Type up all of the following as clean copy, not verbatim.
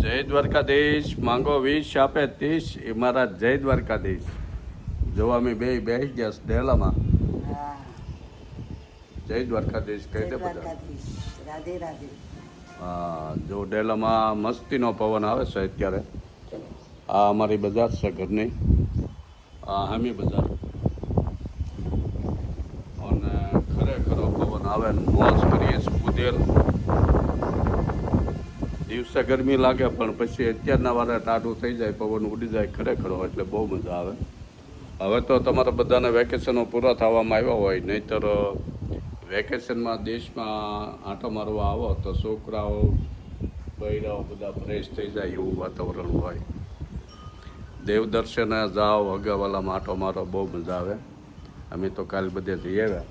જય દ્વારકાધીશ માંગો 20 આપે 30 એ મારા જય દ્વારકાધીશ. જો અમે બેસી ગયા ડેલામાં. હા, જય દ્વારકાધીશ કહી જય દે બધા. દ્વારકાધીશ. રાધે રાધે. હા, જો ડેલામાં મસ્તીનો પવન આવે છે અત્યારે. આ અમારી બજાર છે ઘરની, આ હામી બજાર. અને ખરેખર પવન આવે ને મોજ કરીએ કુદેલ. દિવસે ગરમી લાગે પણ પછી અત્યારના વારે ટાઢું થઈ જાય, પવન ઉડી જાય ખરેખર, એટલે બહુ મજા આવે. હવે તો તમારા બધાને વેકેશનો પૂરા થવામાં આવ્યા હોય, નહીંતર વેકેશનમાં દેશમાં આંટો મારવા આવો તો છોકરાઓ બૈરાઓ બધા ફ્રેશ થઈ જાય એવું વાતાવરણ હોય. દેવદર્શને જાઓ, હગાવાલામાં આંટો મારો, બહુ મજા આવે. અમે તો કાલ બધે જઈ આવ્યા.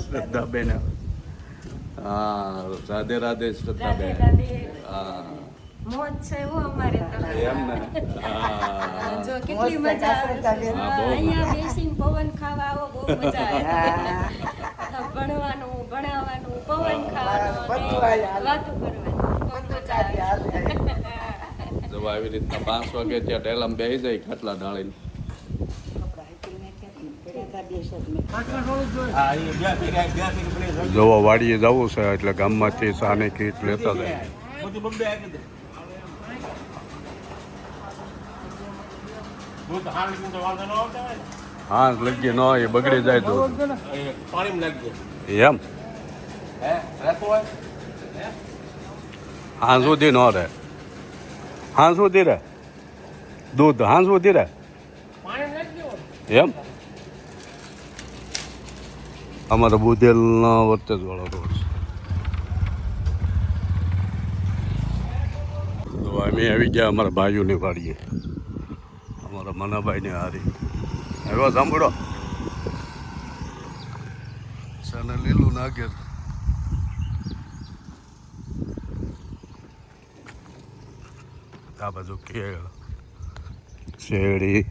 શ્રદ્ધાબેન, હા, રાધે રાધે શ્રદ્ધાબેન. હા, મોજ છે એવું અમારે તો. એમ ને? હા, જો કેટલી મજા આવે. હા, બહુ અહીંયા બેસીને પવન ખાવા આવો, બહુ મજા આવે. ભણવાનું, ભણાવવાનું, પવન ખાવાનું, વાતો કરવાની, બહુ મજા આવે. જો આવી રીતના 5 વાગે ત્યાં ડેલામાં બેસી જાય ખાટલા ઢાળીને. જોવા વાડીએ જવું છે એટલે ગામમાંથી સાને કીટ લેતા જાય. હા, લગી ન એ બગડી જાય તો એમ હા સુધી ન રહે. હા સુધી રહે દૂધ, હા સુધી રહે એમ. અમારા બુધેલના વર્તેજ વાળો રોડ છે. તો અમે આવી ગયા અમારા ભાઈઓની વાડીએ, અમારા મનાભાઈને હારી આવ્યો. સાંભળો સને લીલું નાગેર. આ બાજુ કેળ, શેરડી,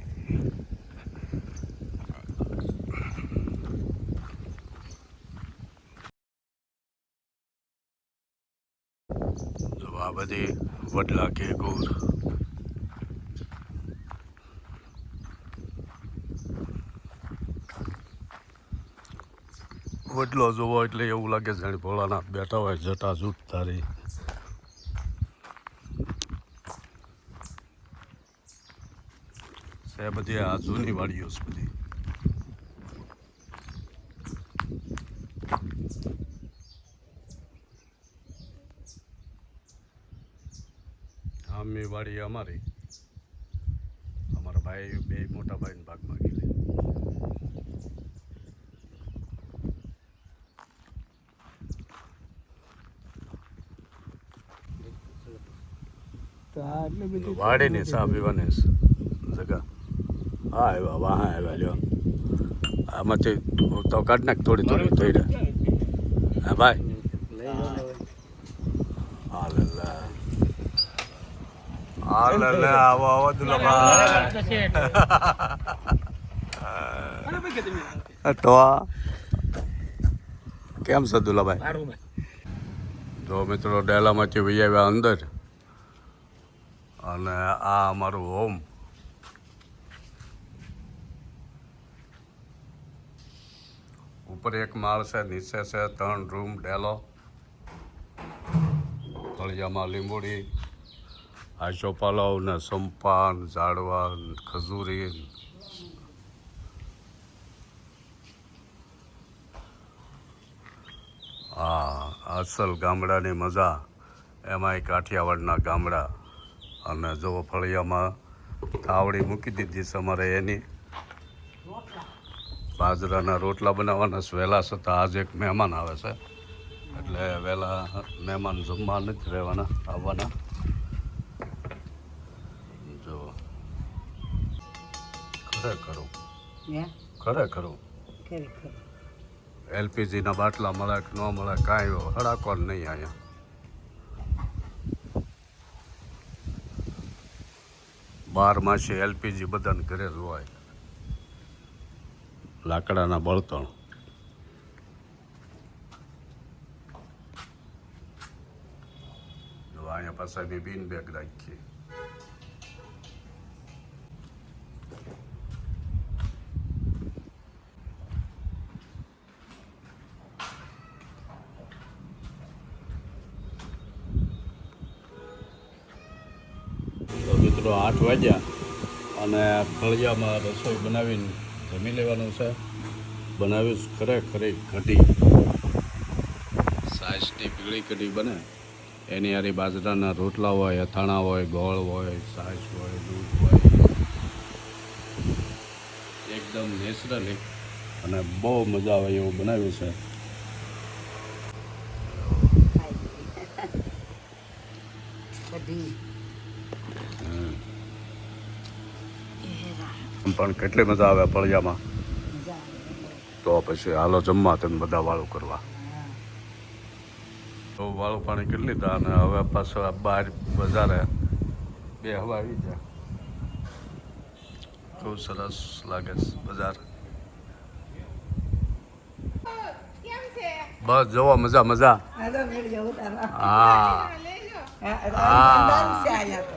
આ બધી વડલા કે ગોર. વડલો જોવો એટલે એવું લાગે જાણે ભોળાનાથ બેઠા હોય, જટા જૂટ તારી. છે બધી આ જૂની વાડીઓ છે બધી. આમની વાડી અમારી, અમારા ભાઈ બે મોટા ભાઈને ભાગમાં ગયેલી. વાડીની સા પીવાની જગા. હા આવ્યા, વાહ આવ્યા. લ્યો આમાંથી તો કાઢ નાખ થોડી થોડી થઈ રહે. હા ભાઈ, હાલ હાલ આવો આવો દુલાભાઈ. તો કેમ છે દુલાભાઈ? તો મિત્રો ડેલામાંથી વહી આવ્યા અંદર, અને આ અમારું હોમ. ઉપર એક માળ છે, નીચે છે 3 રૂમ ડેલો. ફળિયામાં લીંબોડી, આસોપાલવ ને સંપાન, ઝાડવા, ખજૂરી. હા, અસલ ગામડાની મજા, એમાંય કાઠિયાવાડના ગામડા. અને જો ફળિયામાં તાવડી મૂકી દીધી છે અમારે એની. બાજરાના રોટલા બનાવવાના છે. વહેલા છતાં આજે એક મહેમાન આવે છે, એટલે વહેલા મહેમાન જમવા નથી રહેવાના, આવવાના. જો ખરેખર એલપીજીના બાટલા મળે કે ન મળે કાંઈ હડાકો નહીં અહીંયા. બાર માસે એલપીજી બધાને ઘરે જ હોય, લાકડાના બળતણ. જો અહીંયા પાછા બી બીન બેગ રાખીએ. તો મિત્રો 8 વાગ્યા અને ફળિયામાં રસોઈ બનાવીને જમી લેવાનું છે. બનાવીશ ખરેખર કઢી, સાસની પીળી કઢી બને એની હારી બાજરાના રોટલા હોય, અથાણા હોય, ગોળ હોય, છાશ હોય, દૂધ હોય, એકદમ નેચરલી અને બહુ મજા આવે એવું બનાવ્યું છે. બધી પણ કેટલી મજા આવે ફળિયામાં. મજા આવે. તો પછી હાલો જમવા તમે બધા વાળું કરવા. હા. તો વાળું પાણી કરી લીધા અને હવે પાછો બહાર બજારે બે હવા આવી જાય. બહુ સરસ લાગે છે બજાર. બસ જોવો મજા મજા. હાલો મેળ જાઉં તારા. હા અંદર છે આયા તો.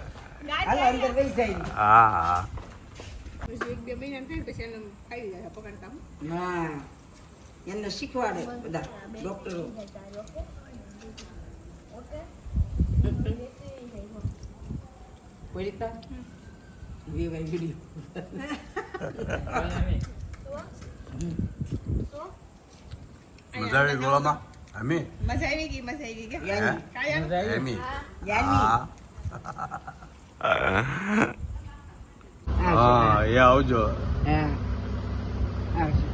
હાલો અંદર બેસી જાય. હા હા. હા. એને શીખવાડે બધા ડોક્ટરો. કોઈ રીતના વેવાય મજા આવી ગોળામાં હમી મજા આવી ગઈ હેમી યાની. હા એ આવજો. હા આવશે.